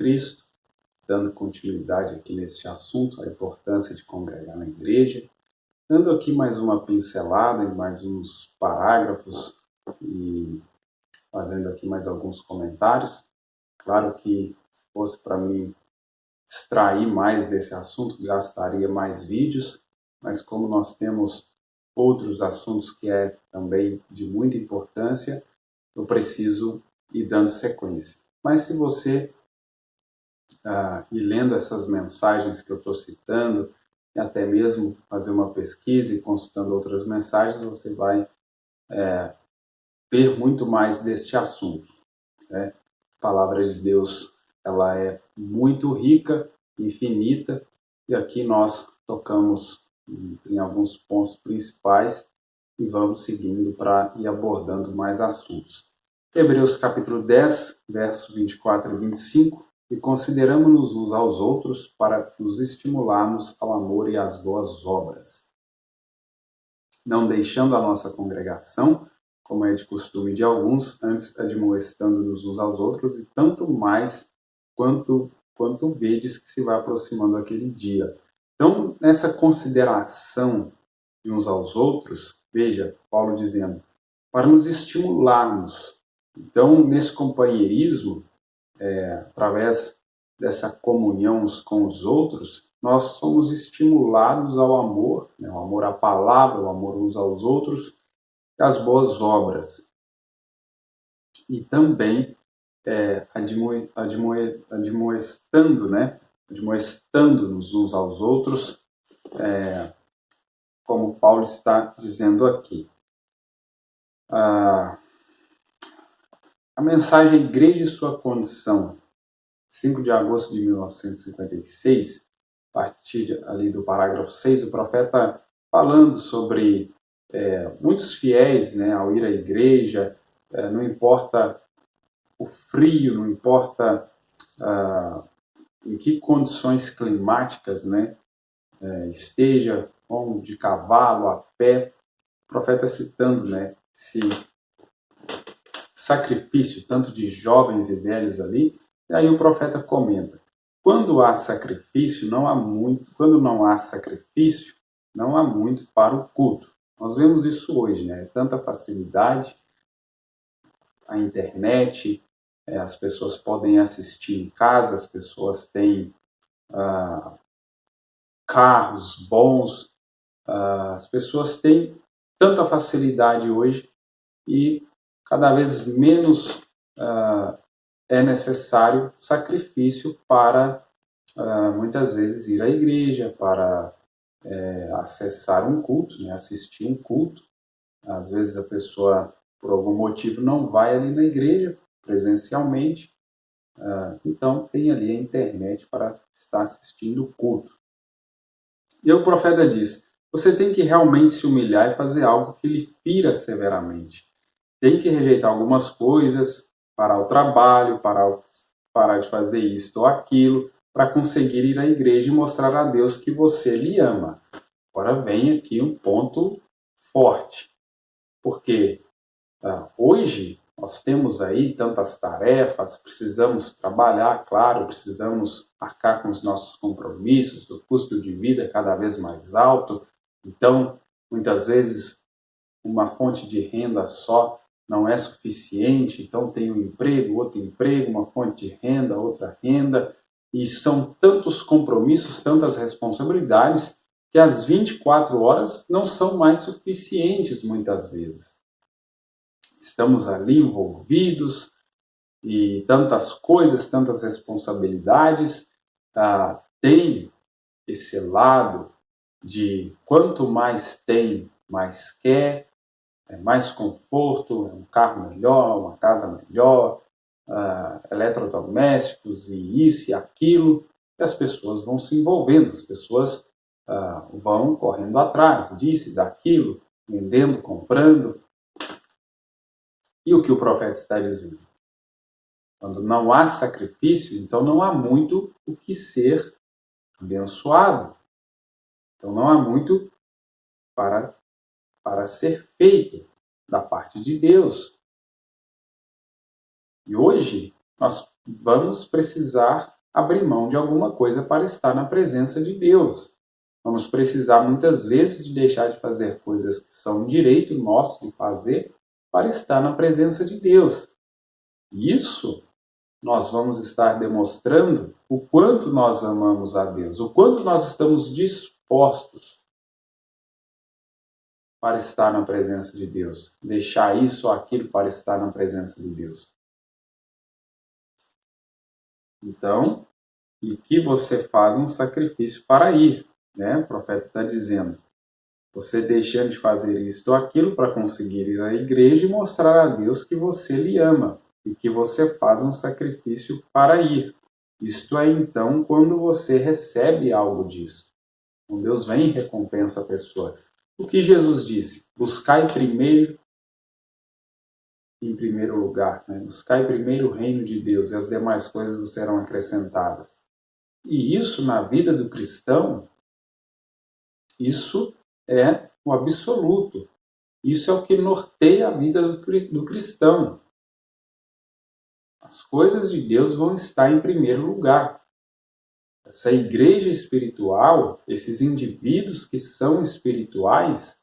Cristo, dando continuidade aqui nesse assunto, a importância de congregar na igreja, dando aqui mais uma pincelada em mais uns parágrafos e fazendo aqui mais alguns comentários. Claro que se fosse para mim extrair mais desse assunto, gastaria mais vídeos, mas como nós temos outros assuntos que é também de muita importância, eu preciso ir dando sequência. Mas se você ir lendo essas mensagens que eu estou citando, e até mesmo fazer uma pesquisa e consultando outras mensagens, você vai ver muito mais deste assunto, né? A palavra de Deus, ela é muito rica, infinita, e aqui nós tocamos em alguns pontos principais e vamos seguindo para ir abordando mais assuntos. Hebreus capítulo 10, versos 24 e 25, e consideramos-nos uns aos outros para nos estimularmos ao amor e às boas obras, não deixando a nossa congregação, como é de costume de alguns, antes admoestando-nos uns aos outros, e tanto mais quanto vedes que se vai aproximando aquele dia. Então, nessa consideração de uns aos outros, veja, Paulo dizendo, para nos estimularmos. Então, nesse companheirismo, através dessa comunhão uns com os outros, nós somos estimulados ao amor, né? O amor à palavra, o amor uns aos outros, e às boas obras. E também admoestando-nos uns aos outros, como Paulo está dizendo aqui. A mensagem Igreja e Sua Condição, 5 de agosto de 1956, a partir ali do parágrafo 6, o profeta falando sobre muitos fiéis, né, ao ir à igreja, não importa o frio, não importa em que condições climáticas, né, esteja, ou de cavalo, a pé, o profeta citando, né, esse sacrifício, tanto de jovens e velhos ali, e aí o profeta comenta, quando há sacrifício, não há muito, quando não há sacrifício, não há muito para o culto. Nós vemos isso hoje, né? Tanta facilidade, a internet, as pessoas podem assistir em casa, as pessoas têm carros bons, as pessoas têm tanta facilidade hoje e cada vez menos é necessário sacrifício para muitas vezes ir à igreja, para acessar um culto, né? Assistir um culto. Às vezes a pessoa, por algum motivo, não vai ali na igreja presencialmente, então tem ali a internet para estar assistindo o culto. E o profeta diz, você tem que realmente se humilhar e fazer algo que lhe fira severamente. Tem que rejeitar algumas coisas, parar o trabalho, parar de fazer isto ou aquilo, para conseguir ir à igreja e mostrar a Deus que você lhe ama. Agora vem aqui um ponto forte, porque hoje nós temos aí tantas tarefas, precisamos trabalhar, claro, precisamos arcar com os nossos compromissos, o custo de vida é cada vez mais alto, então muitas vezes uma fonte de renda só não é suficiente, então tem um emprego, outro emprego, uma fonte de renda, outra renda, e são tantos compromissos, tantas responsabilidades, que as 24 horas não são mais suficientes muitas vezes. Estamos ali envolvidos e tantas coisas, tantas responsabilidades, tem esse lado de quanto mais tem, mais quer, mais conforto, um carro melhor, uma casa melhor, eletrodomésticos e isso e aquilo, e as pessoas vão se envolvendo, as pessoas vão correndo atrás disso, daquilo, vendendo, comprando. E o que o profeta está dizendo? Quando não há sacrifício, então não há muito o que ser abençoado. Então não há muito para ser feito da parte de Deus. E hoje nós vamos precisar abrir mão de alguma coisa para estar na presença de Deus. Vamos precisar muitas vezes de deixar de fazer coisas que são direito nosso de fazer para estar na presença de Deus. E isso nós vamos estar demonstrando o quanto nós amamos a Deus, o quanto nós estamos dispostos para estar na presença de Deus, deixar isso ou aquilo para estar na presença de Deus. Então, e que você faz um sacrifício para ir, né? O profeta está dizendo, você deixando de fazer isso ou aquilo para conseguir ir à igreja e mostrar a Deus que você lhe ama e que você faz um sacrifício para ir. Isto é, então, quando você recebe algo disso. Quando Deus vem e recompensa a pessoa. O que Jesus disse? Buscai primeiro, em primeiro lugar, né? Buscai primeiro o reino de Deus e as demais coisas serão acrescentadas. E isso, na vida do cristão, isso é o absoluto. Isso é o que norteia a vida do cristão. As coisas de Deus vão estar em primeiro lugar. Essa igreja espiritual, esses indivíduos que são espirituais,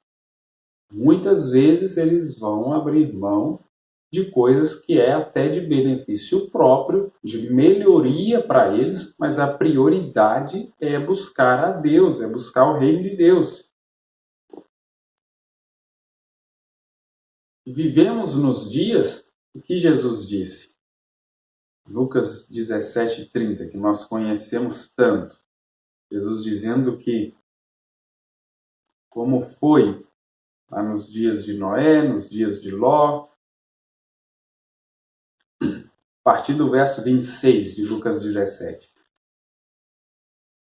muitas vezes eles vão abrir mão de coisas que é até de benefício próprio, de melhoria para eles, mas a prioridade é buscar a Deus, é buscar o reino de Deus. Vivemos nos dias o que Jesus disse. Lucas 17:30, que nós conhecemos tanto. Jesus dizendo que, como foi lá nos dias de Noé, nos dias de Ló, a partir do verso 26 de Lucas 17.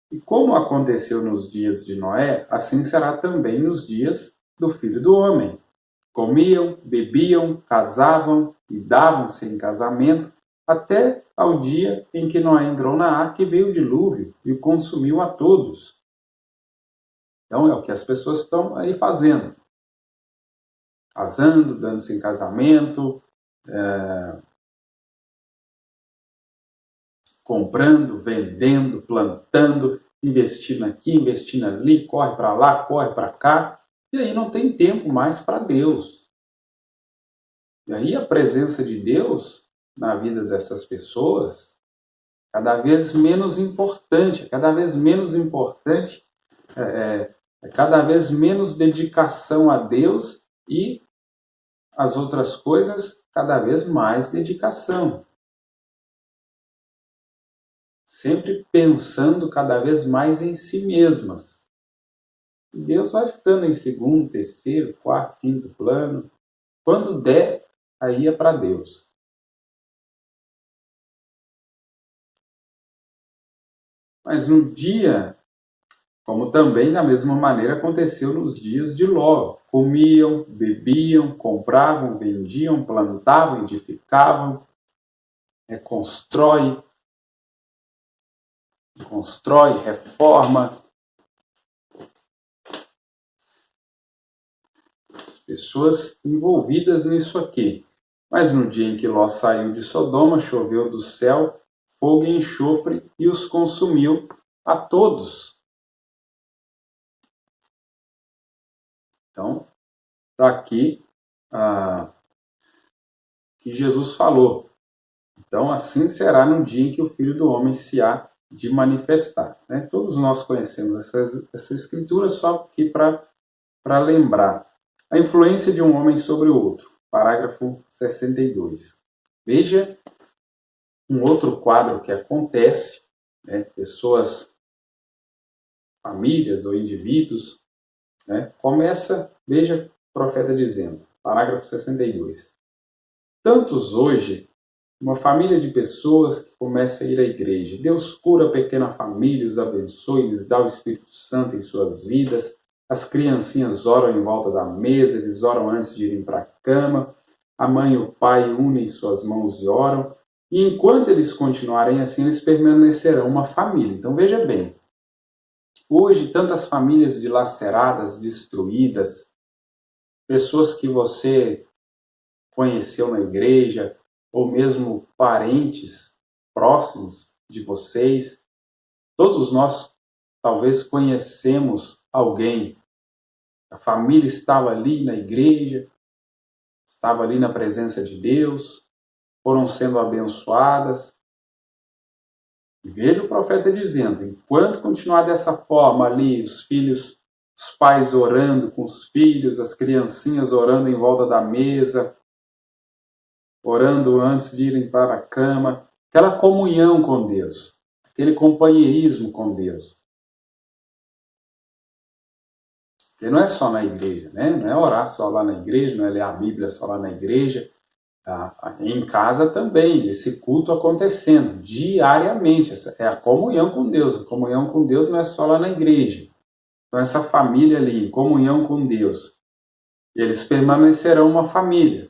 E como aconteceu nos dias de Noé, assim será também nos dias do Filho do Homem. Comiam, bebiam, casavam e davam-se em casamento, até ao dia em que Noé entrou na arca e veio o dilúvio e o consumiu a todos. Então é o que as pessoas estão aí fazendo. Casando, dando-se em casamento, comprando, vendendo, plantando, investindo aqui, investindo ali, corre para lá, corre para cá, e aí não tem tempo mais para Deus. E aí a presença de Deus na vida dessas pessoas cada vez menos importante, cada vez menos importante, cada vez menos dedicação a Deus e as outras coisas, cada vez mais dedicação. Sempre pensando cada vez mais em si mesmas. E Deus vai ficando em segundo, terceiro, quarto, quinto plano. Quando der, aí é para Deus. Mas no dia, como também da mesma maneira aconteceu nos dias de Ló, comiam, bebiam, compravam, vendiam, plantavam, edificavam, constrói, reforma. Pessoas envolvidas nisso aqui. Mas no dia em que Ló saiu de Sodoma, choveu do céu fogo e enxofre e os consumiu a todos. Então, está aqui que Jesus falou. Então, assim será no dia em que o Filho do Homem se há de manifestar. Né? Todos nós conhecemos essa escritura, só aqui para lembrar. A influência de um homem sobre o outro. Parágrafo 62. Veja um outro quadro que acontece, né? Pessoas, famílias ou indivíduos, né? Começa, veja o profeta dizendo, parágrafo 62. Tantos hoje, uma família de pessoas que começa a ir à igreja. Deus cura a pequena família, os abençoe, lhes dá o Espírito Santo em suas vidas. As criancinhas oram em volta da mesa, eles oram antes de irem para a cama. A mãe e o pai unem suas mãos e oram. E enquanto eles continuarem assim, eles permanecerão uma família. Então veja bem, hoje tantas famílias dilaceradas, destruídas, pessoas que você conheceu na igreja, ou mesmo parentes próximos de vocês, todos nós talvez conhecemos alguém. A família estava ali na igreja, estava ali na presença de Deus, foram sendo abençoadas. E veja o profeta dizendo, enquanto continuar dessa forma ali, os filhos, os pais orando com os filhos, as criancinhas orando em volta da mesa, orando antes de irem para a cama, aquela comunhão com Deus, aquele companheirismo com Deus. Porque não é só na igreja, né? Não é orar só lá na igreja, não é ler a Bíblia só lá na igreja. Em casa também, esse culto acontecendo diariamente. Essa é a comunhão com Deus. A comunhão com Deus não é só lá na igreja. Então essa família ali, em comunhão com Deus, eles permanecerão uma família.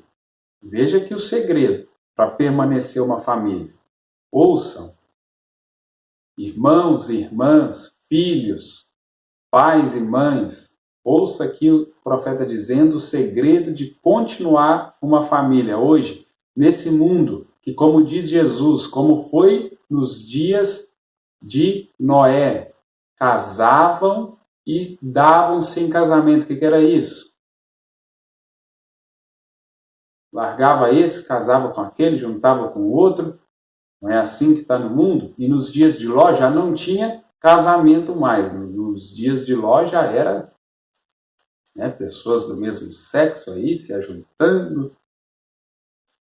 Veja aqui o segredo para permanecer uma família. Ouçam, irmãos e irmãs, filhos, pais e mães, ouça aqui o profeta dizendo o segredo de continuar uma família hoje, nesse mundo, que como diz Jesus, como foi nos dias de Noé, casavam e davam-se em casamento. O que era isso? Largava esse, casava com aquele, juntava com o outro. Não é assim que está no mundo? E nos dias de Ló já não tinha casamento mais. Nos dias de Ló já era, né, pessoas do mesmo sexo aí se ajuntando,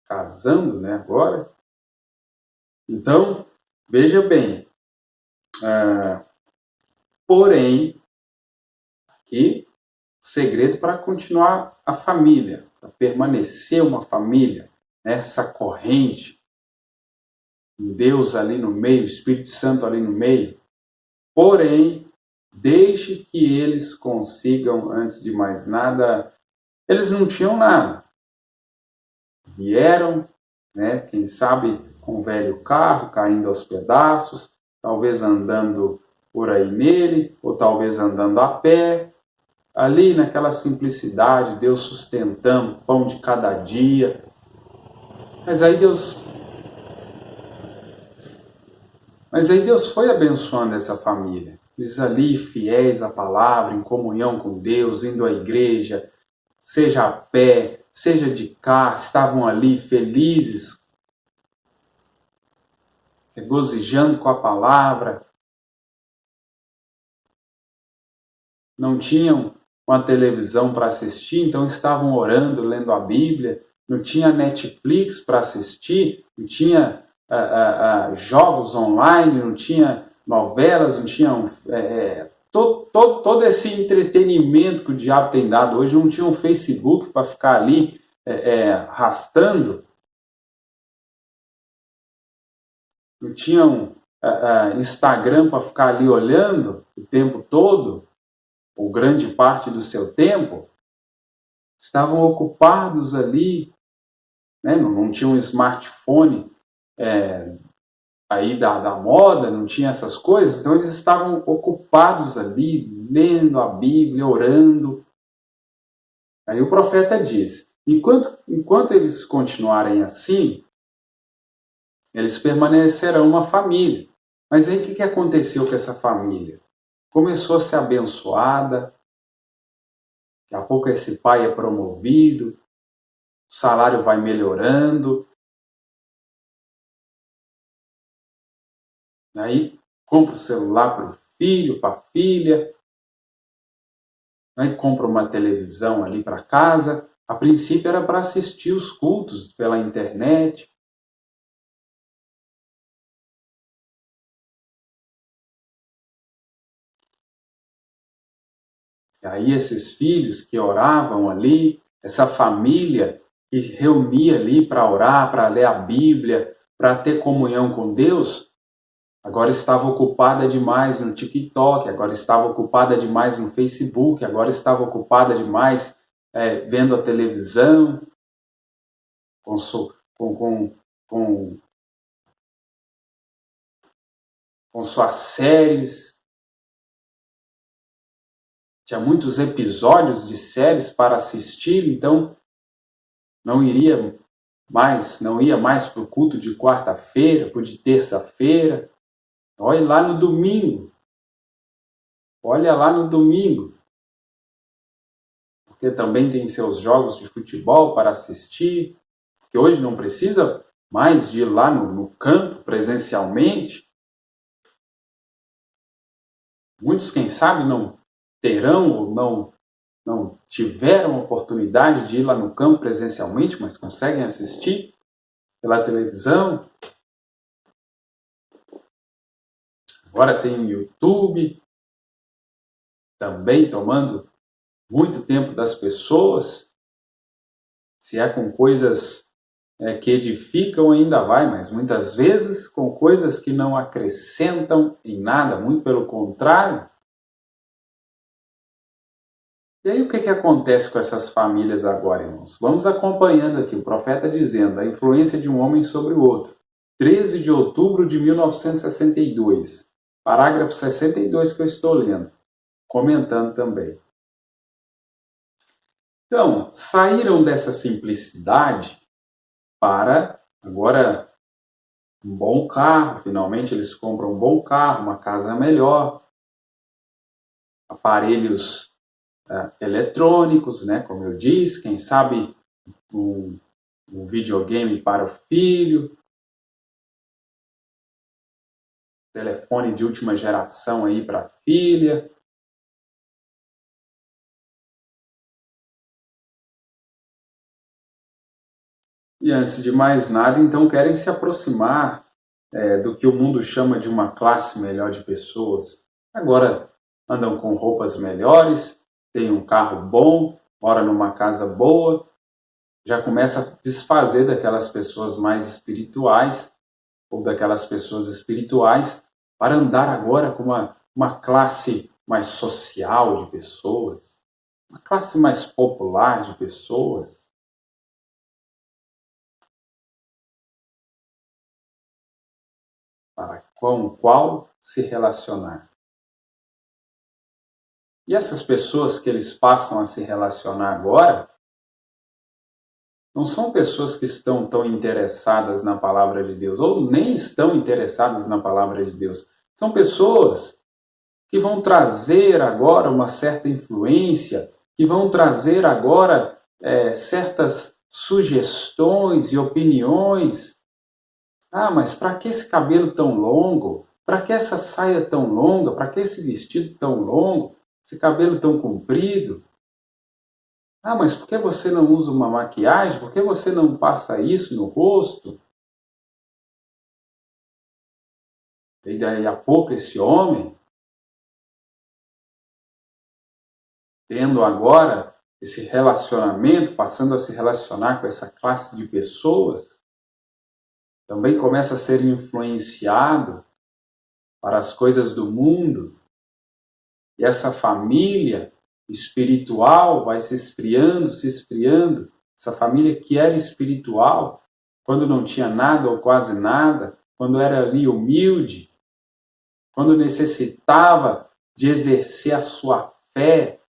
casando, né, agora. Então, veja bem. Porém, aqui o segredo para continuar a família, para permanecer uma família, né, essa corrente, Deus ali no meio, o Espírito Santo ali no meio. Porém, Deixe que eles consigam, antes de mais nada, eles não tinham nada. Vieram, né, quem sabe com um velho carro caindo aos pedaços, talvez andando por aí nele, ou talvez andando a pé, ali naquela simplicidade, Deus sustentando o pão de cada dia. Mas aí Deus foi abençoando essa família. Eles ali fiéis à palavra, em comunhão com Deus, indo à igreja, seja a pé, seja de carro, estavam ali felizes, regozijando com a palavra. Não tinham uma televisão para assistir, então estavam orando, lendo a Bíblia. Não tinha Netflix para assistir, não tinha jogos online, não tinha novelas, não tinha todo esse entretenimento que o diabo tem dado hoje. Não tinha um Facebook para ficar ali arrastando, não tinha um Instagram para ficar ali olhando o tempo todo, ou grande parte do seu tempo. Estavam ocupados ali, né? Não tinha um smartphone aí da moda, não tinha essas coisas, então eles estavam ocupados ali, lendo a Bíblia, orando. Aí o profeta diz, enquanto eles continuarem assim, eles permanecerão uma família. Mas aí o que aconteceu com essa família? Começou a ser abençoada, daqui a pouco esse pai é promovido, o salário vai melhorando. Aí compra o celular para o filho, para a filha. Aí compra uma televisão ali para casa. A princípio era para assistir os cultos pela internet. E aí esses filhos que oravam ali, essa família que reunia ali para orar, para ler a Bíblia, para ter comunhão com Deus, agora estava ocupada demais no TikTok, agora estava ocupada demais no Facebook, agora estava ocupada demais vendo a televisão, com suas séries. Tinha muitos episódios de séries para assistir, então não ia mais para o culto de quarta-feira, para o de terça-feira. Olha lá no domingo. Olha lá no domingo. Porque também tem seus jogos de futebol para assistir. Porque hoje não precisa mais de ir lá no campo presencialmente. Muitos, quem sabe, não terão ou não tiveram oportunidade de ir lá no campo presencialmente, mas conseguem assistir pela televisão. Agora tem o YouTube, também tomando muito tempo das pessoas. Se é com coisas que edificam, ainda vai, mas muitas vezes com coisas que não acrescentam em nada, muito pelo contrário. E aí o que acontece com essas famílias agora, irmãos? Vamos acompanhando aqui o profeta dizendo a influência de um homem sobre o outro. 13 de outubro de 1962, parágrafo 62 que eu estou lendo, comentando também. Então, saíram dessa simplicidade para agora um bom carro, finalmente eles compram um bom carro, uma casa melhor, aparelhos eletrônicos, né, como eu disse, quem sabe um videogame para o filho, telefone de última geração aí para a filha. E antes de mais nada, então querem se aproximar do que o mundo chama de uma classe melhor de pessoas. Agora andam com roupas melhores, têm um carro bom, moram numa casa boa, já começa a desfazer daquelas pessoas mais espirituais, ou daquelas pessoas espirituais, para andar agora com uma classe mais social de pessoas, uma classe mais popular de pessoas, com o qual se relacionar. E essas pessoas que eles passam a se relacionar agora, não são pessoas que estão tão interessadas na palavra de Deus, ou nem estão interessadas na palavra de Deus. São pessoas que vão trazer agora uma certa influência, que vão trazer agora certas sugestões e opiniões. Ah, mas para que esse cabelo tão longo? Para que essa saia tão longa? Para que esse vestido tão longo? Esse cabelo tão comprido? Ah, mas por que você não usa uma maquiagem? Por que você não passa isso no rosto? E daí a pouco esse homem, tendo agora esse relacionamento, passando a se relacionar com essa classe de pessoas, também começa a ser influenciado para as coisas do mundo. E essa família espiritual vai se esfriando, se esfriando. Essa família que era espiritual, quando não tinha nada ou quase nada, quando era ali humilde, quando necessitava de exercer a sua fé,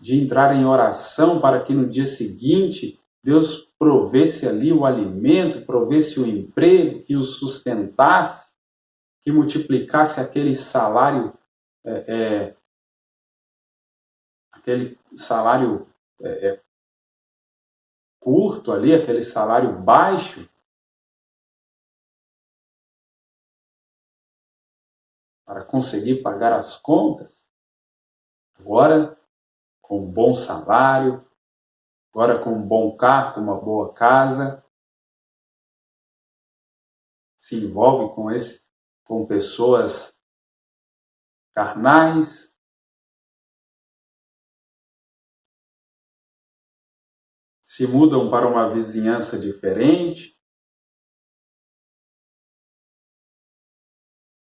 de entrar em oração para que no dia seguinte Deus provesse ali o alimento, provesse o emprego, que os sustentasse, que multiplicasse aquele salário curto ali, aquele salário baixo, para conseguir pagar as contas. Agora, com um bom salário, agora com um bom carro, com uma boa casa, se envolve com pessoas carnais, se mudam para uma vizinhança diferente,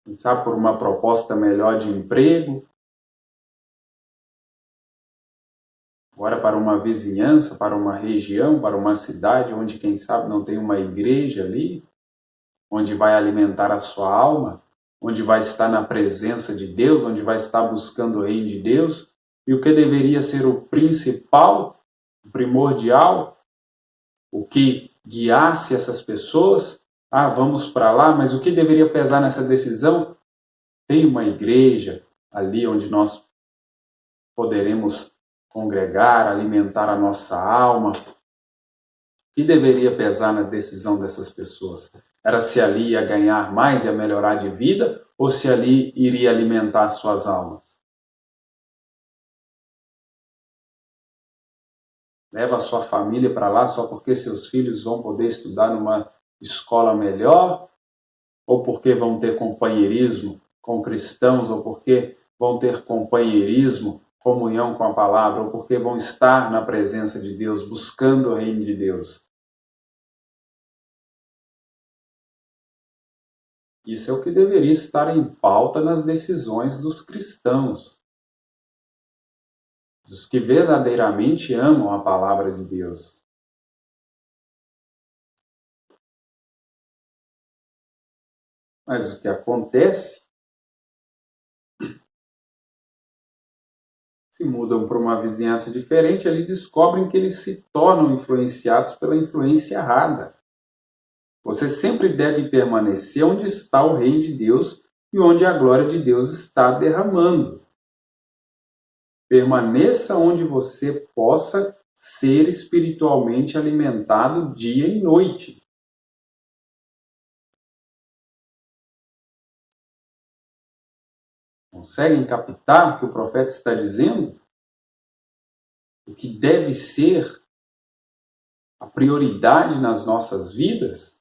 quem sabe por uma proposta melhor de emprego, agora para uma vizinhança, para uma região, para uma cidade onde quem sabe não tem uma igreja ali, onde vai alimentar a sua alma, onde vai estar na presença de Deus, onde vai estar buscando o reino de Deus, e o que deveria ser o principal, o primordial, o que guiasse essas pessoas, vamos para lá, mas o que deveria pesar nessa decisão? Tem uma igreja ali onde nós poderemos congregar, alimentar a nossa alma. O que deveria pesar na decisão dessas pessoas? Era se ali ia ganhar mais, ia melhorar de vida, ou se ali iria alimentar suas almas? Leva a sua família para lá só porque seus filhos vão poder estudar numa escola melhor? Ou porque vão ter companheirismo com cristãos? Ou porque vão ter companheirismo, comunhão com a palavra? Ou porque vão estar na presença de Deus, buscando o reino de Deus? Isso é o que deveria estar em pauta nas decisões dos cristãos, dos que verdadeiramente amam a palavra de Deus. Mas o que acontece? Se mudam para uma vizinhança diferente, ali descobrem que eles se tornam influenciados pela influência errada. Você sempre deve permanecer onde está o reino de Deus e onde a glória de Deus está derramando. Permaneça onde você possa ser espiritualmente alimentado dia e noite. Conseguem captar o que o profeta está dizendo? O que deve ser a prioridade nas nossas vidas?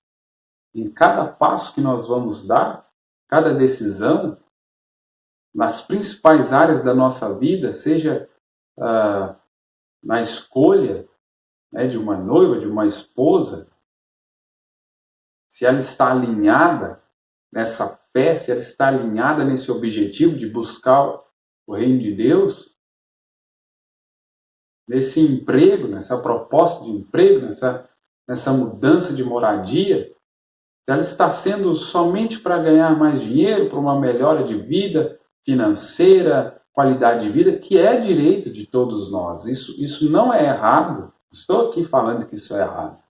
Em cada passo que nós vamos dar, cada decisão, nas principais áreas da nossa vida, seja na escolha de uma noiva, de uma esposa, se ela está alinhada nessa fé, se ela está alinhada nesse objetivo de buscar o reino de Deus, nesse emprego, nessa proposta de emprego, nessa mudança de moradia, se ela está sendo somente para ganhar mais dinheiro, para uma melhora de vida financeira, qualidade de vida, que é direito de todos nós. Isso não é errado. Estou aqui falando que isso é errado.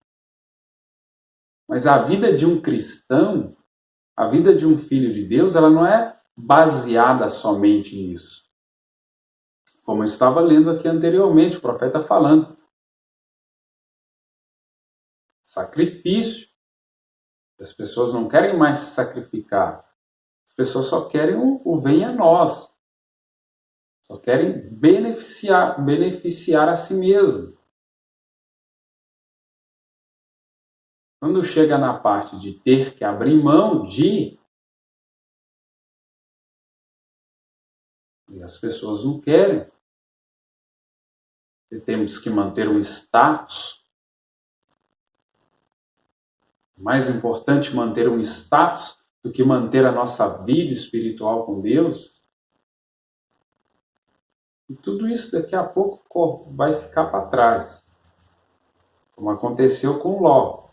Mas a vida de um cristão, a vida de um filho de Deus, ela não é baseada somente nisso. Como eu estava lendo aqui anteriormente, o profeta falando. Sacrifício. As pessoas não querem mais se sacrificar. As pessoas só querem o venha a nós. Só querem beneficiar a si mesmo. Quando chega na parte de ter que abrir mão de, e as pessoas não querem, e temos que manter um status. Mais importante manter um status do que manter a nossa vida espiritual com Deus. E tudo isso daqui a pouco vai ficar para trás. Como aconteceu com Ló.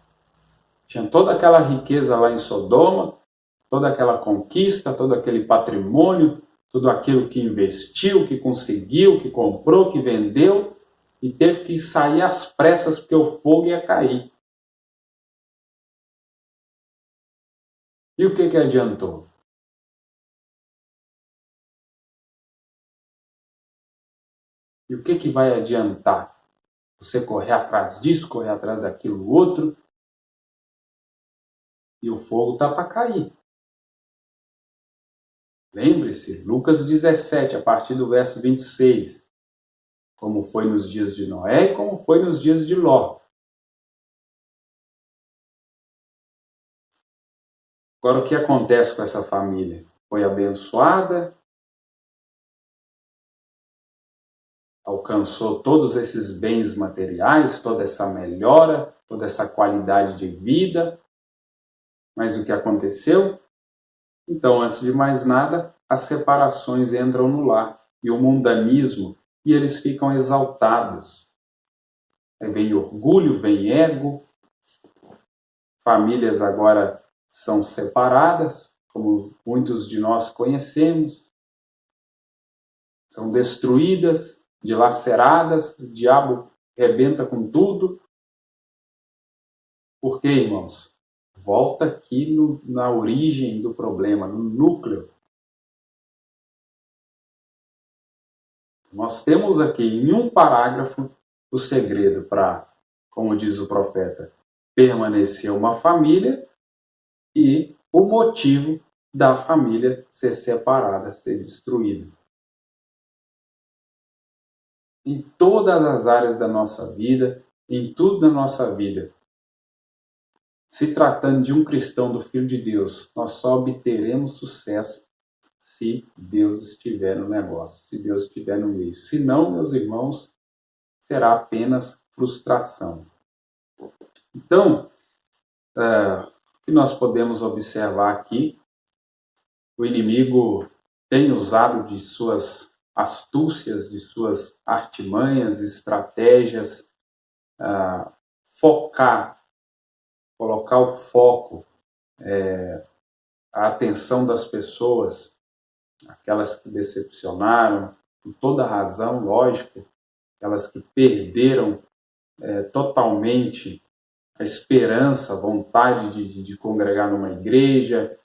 Tinha toda aquela riqueza lá em Sodoma, toda aquela conquista, todo aquele patrimônio, tudo aquilo que investiu, que conseguiu, que comprou, que vendeu, e teve que sair às pressas porque o fogo ia cair. E o que adiantou? E o que vai adiantar? Você correr atrás disso, correr atrás daquilo outro, e o fogo está para cair. Lembre-se, Lucas 17, a partir do verso 26. Como foi nos dias de Noé e como foi nos dias de Ló. Agora, o que acontece com essa família? Foi abençoada, alcançou todos esses bens materiais, toda essa melhora, toda essa qualidade de vida. Mas o que aconteceu? Então, antes de mais nada, as separações entram no lar e o mundanismo, e eles ficam exaltados. Vem orgulho, vem ego, famílias agora são separadas, como muitos de nós conhecemos, são destruídas, dilaceradas, o diabo rebenta com tudo. Por quê, irmãos? Volta aqui na origem do problema, no núcleo. Nós temos aqui em um parágrafo o segredo para, como diz o profeta, permanecer uma família e o motivo da família ser separada, ser destruída. Em todas as áreas da nossa vida, em tudo da nossa vida, se tratando de um cristão, do Filho de Deus, nós só obteremos sucesso se Deus estiver no negócio, se Deus estiver no meio. Se não, meus irmãos, será apenas frustração. Então, o que nós podemos observar aqui, o inimigo tem usado de suas astúcias, de suas artimanhas, estratégias, colocar o foco, a atenção das pessoas, aquelas que decepcionaram, com toda razão, lógico, aquelas que perderam totalmente a esperança, a vontade de congregar numa igreja,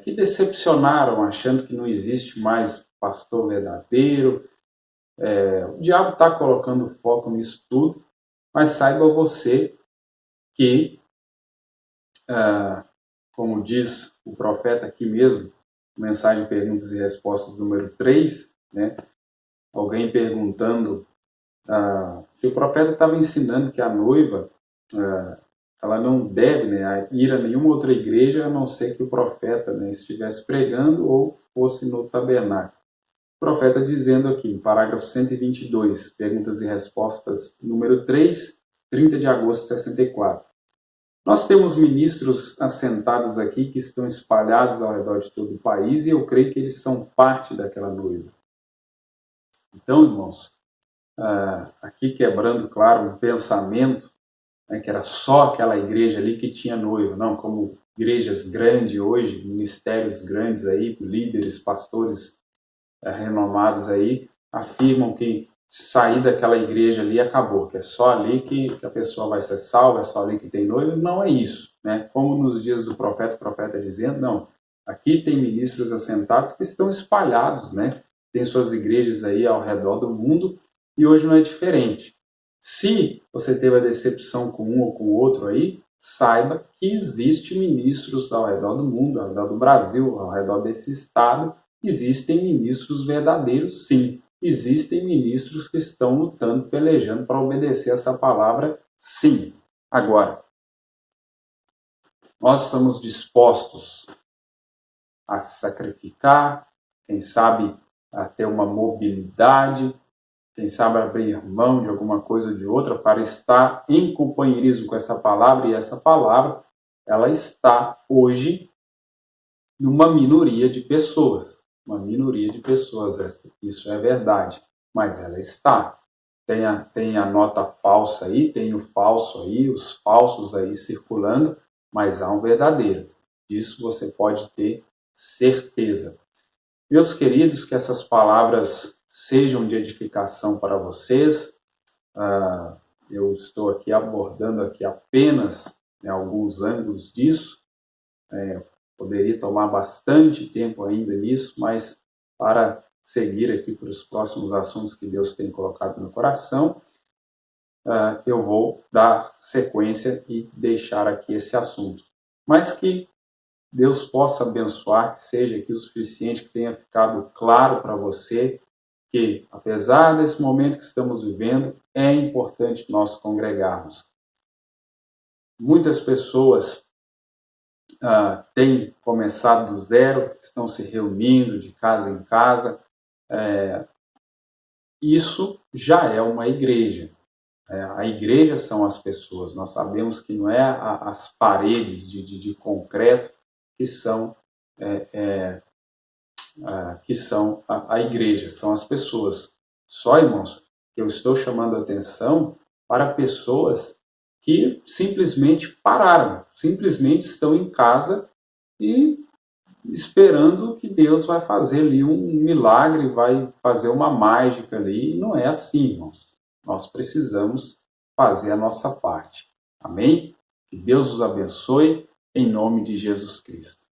que decepcionaram achando que não existe mais pastor verdadeiro. O diabo está colocando foco nisso tudo, mas saiba você que, como diz o profeta aqui mesmo, mensagem perguntas e respostas número 3, né? Alguém perguntando se o profeta estava ensinando que a noiva ela não deve, né, ir a nenhuma outra igreja a não ser que o profeta, né, estivesse pregando ou fosse no tabernáculo. O profeta dizendo aqui, em parágrafo 122, perguntas e respostas número 3, 30 de agosto de 64. Nós temos ministros assentados aqui que estão espalhados ao redor de todo o país e eu creio que eles são parte daquela noiva. Então, irmãos, aqui quebrando, claro, um pensamento, né, que era só aquela igreja ali que tinha noivo, não, como igrejas grandes hoje, ministérios grandes aí, líderes, pastores renomados aí, afirmam que sair daquela igreja ali acabou, que é só ali que a pessoa vai ser salva, é só ali que tem noivo. Não é isso, né? Como nos dias do profeta, o profeta dizendo, não, aqui tem ministros assentados que estão espalhados, né? Tem suas igrejas aí ao redor do mundo e hoje não é diferente. Se você teve a decepção com um ou com o outro aí, saiba que existe ministros ao redor do mundo, ao redor do Brasil, ao redor desse estado. Existem ministros verdadeiros, sim. Existem ministros que estão lutando, pelejando para obedecer essa palavra, sim. Agora, nós estamos dispostos a se sacrificar, quem sabe a ter uma mobilidade, quem sabe abrir mão de alguma coisa ou de outra para estar em companheirismo com essa palavra, e essa palavra, ela está hoje numa minoria de pessoas. Uma minoria de pessoas, isso é verdade, mas ela está. Tem a nota falsa aí, tem o falso aí, os falsos aí circulando, mas há um verdadeiro. Disso você pode ter certeza. Meus queridos, que essas palavras sejam de edificação para vocês. Eu estou aqui abordando aqui apenas, né, alguns ângulos disso. Poderia tomar bastante tempo ainda nisso, mas para seguir aqui para os próximos assuntos que Deus tem colocado no coração, eu vou dar sequência e deixar aqui esse assunto. Mas que Deus possa abençoar, que seja aqui o suficiente, que tenha ficado claro para você que, apesar desse momento que estamos vivendo, é importante nós congregarmos. Muitas pessoas têm começado do zero, estão se reunindo de casa em casa. Isso já é uma igreja. A igreja são as pessoas. Nós sabemos que não é as paredes de concreto que são a igreja, são as pessoas. Só, irmãos, que eu estou chamando a atenção para pessoas que simplesmente pararam, simplesmente estão em casa e esperando que Deus vai fazer ali um milagre, vai fazer uma mágica ali. E não é assim, irmãos. Nós precisamos fazer a nossa parte. Amém? Que Deus os abençoe, em nome de Jesus Cristo.